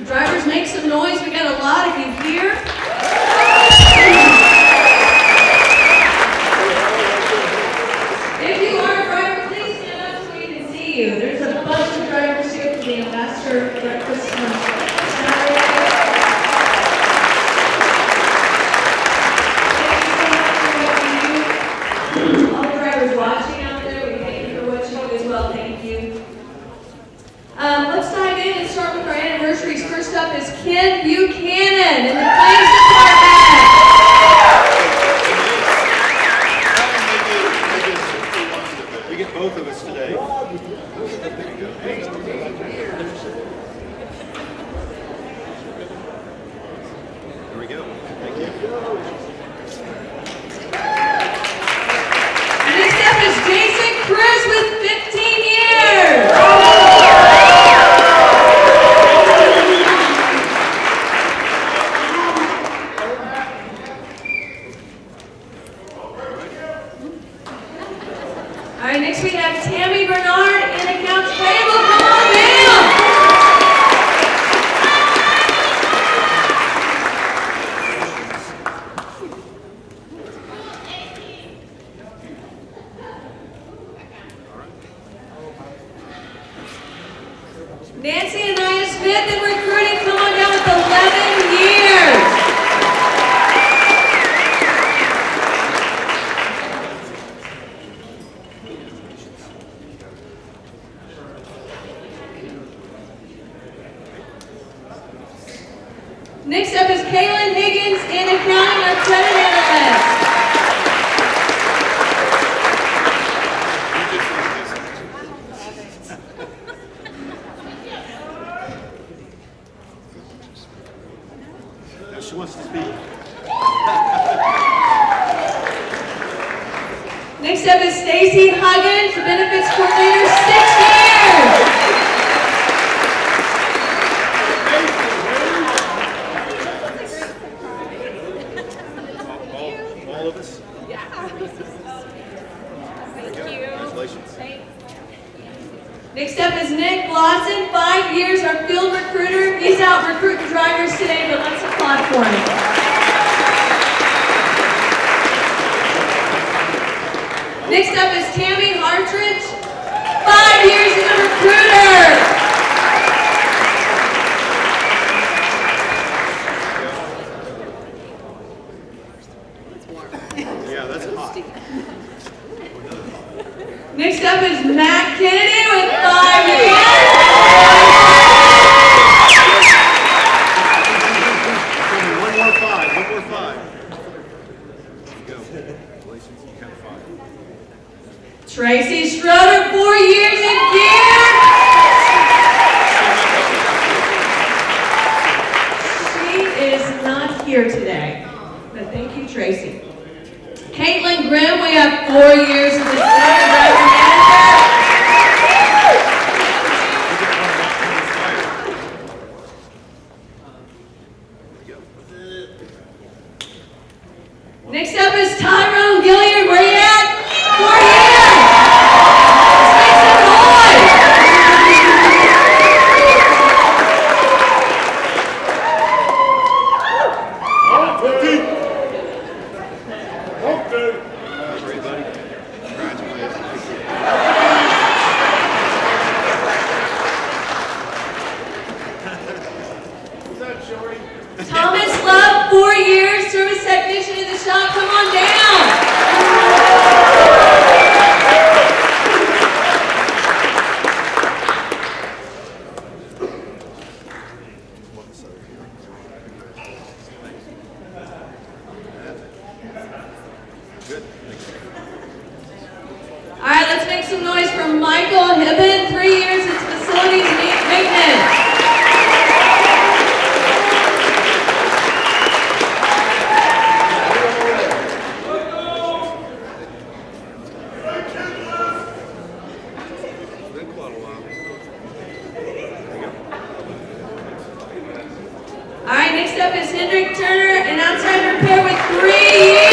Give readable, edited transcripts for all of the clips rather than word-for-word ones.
Drivers, make some noise. We got a lot of you here. If you are a driver, please stand up so we can see you. There's a bunch of drivers here for the Ambassador Breakfast on Saturday. Thank you so much for what you do. All the drivers watching out there, we thank you for what you do as well. Thank you. Let's dive in and start with our anniversaries. First up is Ken Buchanan in the Claims Department. We get both of us today. There we go. Thank you. Next up is Jason Cruz with 15 years. All right, next we have Tammy Bernard in Accounts Payable. Come on down. Nancy and Nia Smith in recruiting. Come on down with 11 years. Next up is Kaylin Higgins in accounting, our credit analyst. Now she wants to speak. Next up is Stacy Huggins, benefits coordinator, 6 years. All of us? Yeah. Thank you. Congratulations. Next up is Nick Lawson, 5 years, our field recruiter. He's out recruiting drivers today, but let's applaud for him. Next up is Tammy Hartridge, 5 years as a recruiter. Yeah, that's hot. Next up is Matt Kennedy with 5 years. One more five. There you go. Congratulations, you got 5. Tracy Schroeder, 4 years in gear. She is not here today, but thank you, Tracy. Caitlin Grimm, we have 4 years as a senior driver manager. Next up is Tyrone Gilliard. Where you at? 4 years. Let's make some noise. Great, buddy. Congratulations. What's up, Shorty? Thomas Love, 4 years, service technician in the shop. Come on down. Good. All right, let's make some noise for Michael Hibben, 3 years as facilities maintenance. Been quite a while. All right, next up is Hendrik Turner, an outside repair with 3 years.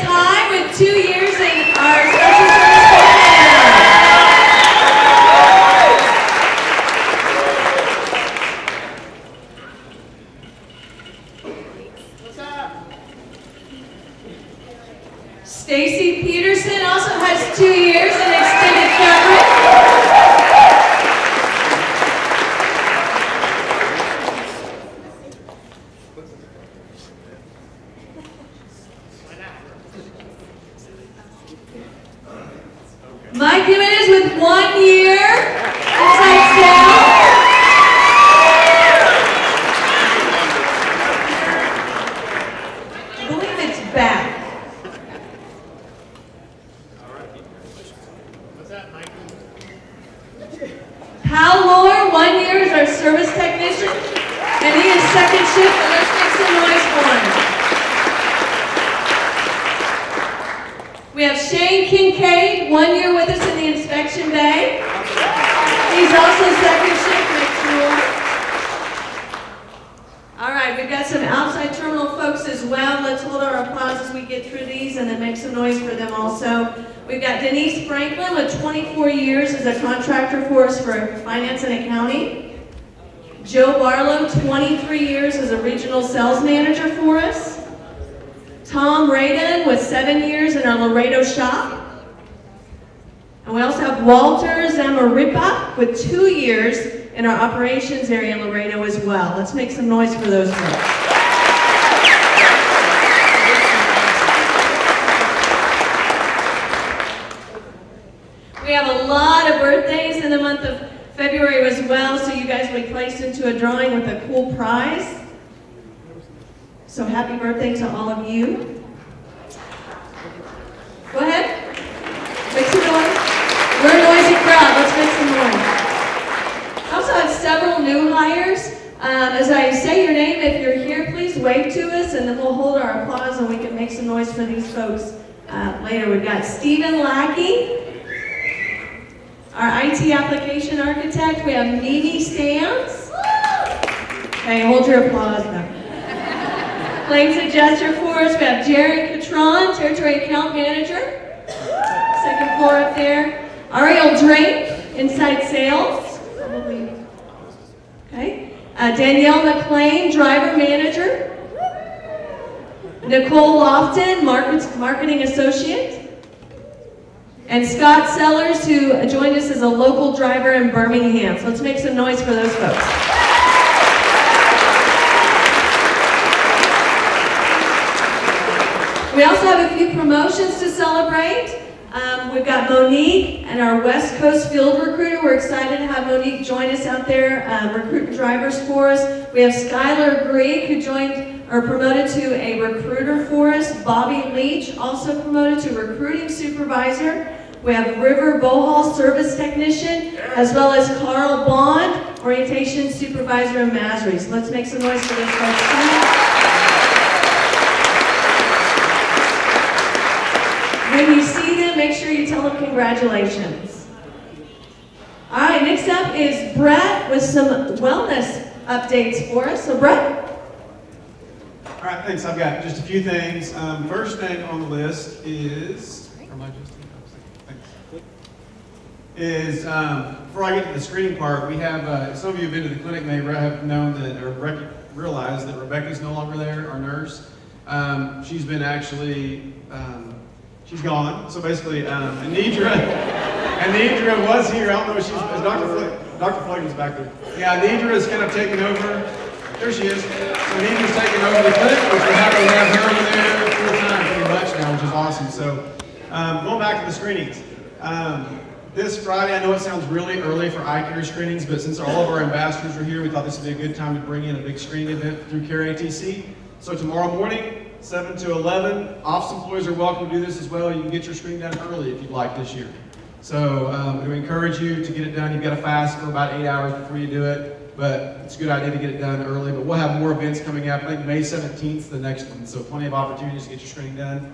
Ty with 2 years in our special service program. Stacy Peterson also has 2 years in extended coverage. Mike Jimenez with 1 year inside sales. I believe it's back. Hal Lohr, 1 year as our service technician, and he is second shift, but let's make some noise for him. We have Shane Kincaid, 1 year with us in the inspection bay. He's also second shift, make some noise. All right, we've got some outside terminal folks as well. Let's hold our applause as we get through these and then make some noise for them also. We've got Denise Franklin with 24 years as a contractor for us for finance and accounting. Joe Barlow, 23 years as a regional sales manager for us. Tom Radin with 7 years in our Laredo shop. And we also have Walter Zamaripa with 2 years in our operations area in Laredo as well. Let's make some noise for those folks. We have a lot of birthdays in the month of February as well, so you guys will be placed into a drawing with a cool prize. So happy birthday to all of you. Go ahead. Make some noise. We're a noisy crowd. Let's make some noise. I also have several new hires. As I say your name, if you're here, please wave to us, and then we'll hold our applause and we can make some noise for these folks later. We've got Stephen Lackey, our IT application architect. We have Mimi Stans. Okay, hold your applause now. Claims adjuster for us. We have Jerry Catron, territory account manager. Second floor up there. Ariel Drake, inside sales. Okay. Danielle McLean, driver manager. Nicole Lofton, marketing associate. And Scott Sellers, who joined us as a local driver in Birmingham. So let's make some noise for those folks. We also have a few promotions to celebrate. We've got Monique and our West Coast field recruiter. We're excited to have Monique join us out there, recruiting drivers for us. We have Skylar Greig, who joined or promoted to a recruiter for us. Bobby Leach, also promoted to recruiting supervisor. We have River Bohal, service technician, as well as Carl Bond, orientation supervisor in Masry. So let's make some noise for this folks too. When you see them, make sure you tell them congratulations. All right, next up is Brett with some wellness updates for us. So Brett. All right, thanks. I've got just a few things. First thing on the list is, before I get to the screening part, we have, some of you have been to the clinic may have known that, or realized that Rebecca's no longer there, our nurse. She's been actually, she's gone. So basically, Anidra was here. I don't know if she's, Dr. Flagon's back there. Yeah, Anidra is kind of taking over. There she is. So Anidra's taking over the clinic, which we're happy to have her over there full time pretty much now, which is awesome. So going back to the screenings. This Friday, I know it sounds really early for eye care screenings, but since all of our ambassadors are here, we thought this would be a good time to bring in a big screening event through CARE ATC. So tomorrow morning, 7 to 11, office employees are welcome to do this as well. You can get your screening done early if you'd like this year. So we encourage you to get it done. You've got to fast for about 8 hours before you do it, but it's a good idea to get it done early. But we'll have more events coming up. I think May 17th is the next one, so plenty of opportunities to get your screening done.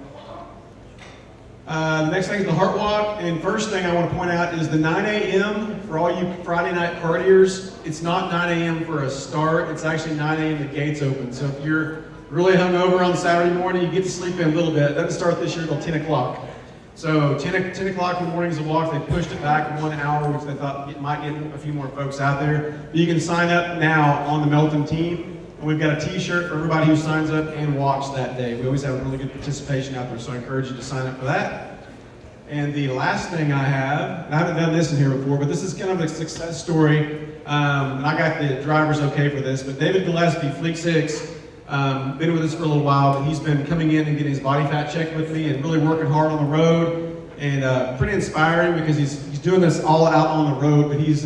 The next thing is the Heart Walk, and first thing I want to point out is the 9 a.m. for all you Friday night partiers. It's not 9 a.m. for a start, it's actually 9 a.m. the gates open. So if you're really hungover on Saturday morning, you get to sleep in a little bit. It doesn't start this year till 10 o'clock. So 10 o'clock in the morning is a walk. They pushed it back 1 hour, which they thought might get a few more folks out there. But you can sign up now on the Melton team. And we've got a t-shirt for everybody who signs up and walks that day. We always have really good participation out there, so I encourage you to sign up for that. And the last thing I have, and I haven't done this in here before, but this is kind of a success story. And I got the drivers okay for this, but David Gillespie, Fleet 6, been with us for a little while, but he's been coming in and getting his body fat checked with me and really working hard on the road, and pretty inspiring because he's doing this all out on the road, but he's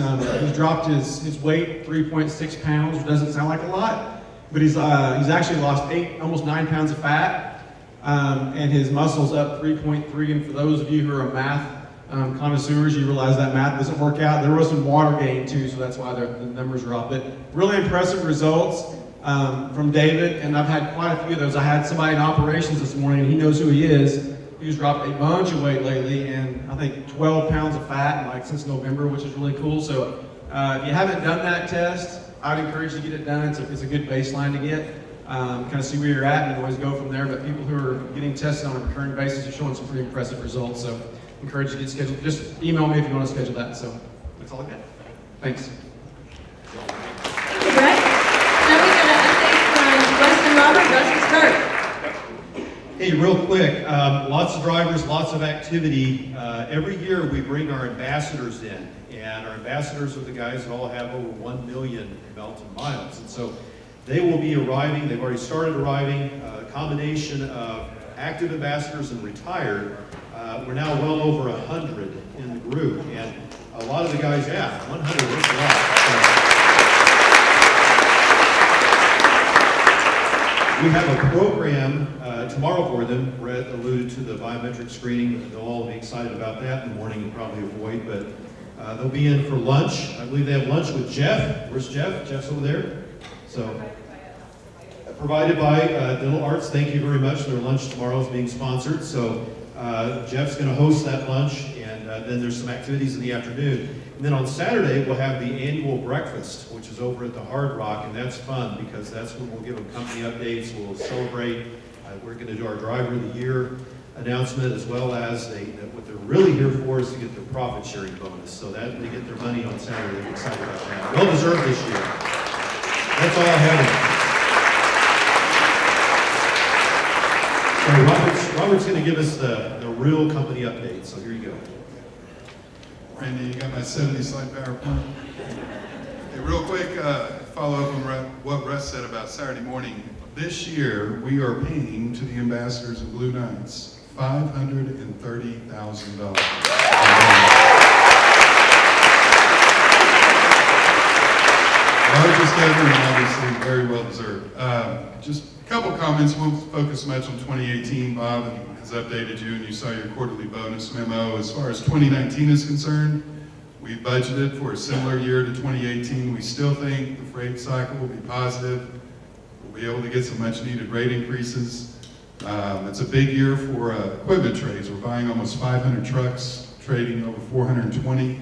dropped his weight 3.6 pounds, which doesn't sound like a lot, but he's actually lost almost 9 pounds of fat, and his muscle's up 3.3, and for those of you who are math connoisseurs, you realize that math doesn't work out. There was some water gain too, so that's why the numbers are up, but really impressive results. From David, and I've had quite a few of those. I had somebody in operations this morning, and he knows who he is. He's dropped a bunch of weight lately, and I think 12 pounds of fat, since November, which is really cool. So if you haven't done that test, I'd encourage you to get it done. It's a good baseline to get. Kind of see where you're at, and always go from there. But people who are getting tested on a recurring basis are showing some pretty impressive results. So I encourage you to get scheduled. Just email me if you want to schedule that. So that's all I got. Thanks. Thank you, Brett. Now we got an update from Weston Robert. Weston, start. Hey, real quick, lots of drivers, lots of activity. Every year we bring our ambassadors in, and our ambassadors are the guys that all have over 1 million Melton miles. And so they will be arriving, they've already started arriving, a combination of active ambassadors and retired. We're now well over 100 in the group, and a lot of the guys, 100 is a lot. We have a program tomorrow for them. Brett alluded to the biometric screening. They'll all be excited about that in the morning and probably avoid, but they'll be in for lunch. I believe they have lunch with Jeff. Where's Jeff? Jeff's over there. So, provided by Dental Arts. Thank you very much. Their lunch tomorrow is being sponsored. So Jeff's going to host that lunch, and then there's some activities in the afternoon. And then on Saturday, we'll have the annual breakfast, which is over at the Hard Rock, and that's fun because that's when we'll give them company updates, we'll celebrate. We're going to do our Driver of the Year announcement, as well as what they're really here for is to get their profit sharing bonus. So that they get their money on Saturday. They're excited about that. Well deserved this year. That's all I have. So Robert's going to give us the real company update. So here you go. Randy, you got my 70-slide PowerPoint? Hey, real quick, follow up on what Russ said about Saturday morning. This year, we are paying to the ambassadors of Blue Knights $530,000. Largest ever, and obviously very well deserved. Just a couple comments. Won't focus much on 2018. Bob has updated you, and you saw your quarterly bonus memo. As far as 2019 is concerned, we budgeted for a similar year to 2018. We still think the freight cycle will be positive. We'll be able to get some much needed rate increases. It's a big year for equipment trades. We're buying almost 500 trucks, trading over 420.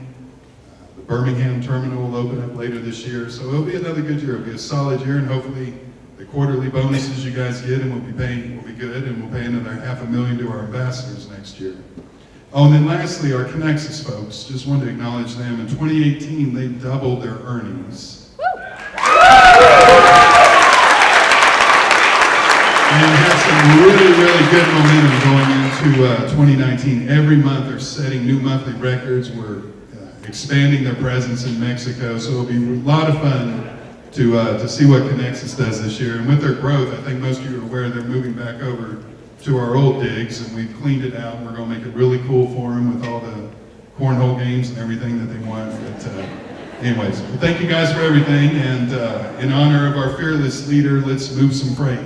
The Birmingham terminal will open up later this year. So it'll be another good year. It'll be a solid year, and hopefully the quarterly bonuses you guys get and we'll be paying will be good, and we'll pay another $500,000 to our ambassadors next year. Oh, and then lastly, our Conexus folks, just wanted to acknowledge them. In 2018, they doubled their earnings. And have some really, really good momentum going into 2019. Every month they're setting new monthly records. We're expanding their presence in Mexico, so it'll be a lot of fun to see what Conexus does this year. And with their growth, I think most of you are aware they're moving back over to our old digs, and we've cleaned it out, and we're going to make it really cool for them with all the cornhole games and everything that they want. But anyways, well, thank you guys for everything, and in honor of our fearless leader, let's move some freight.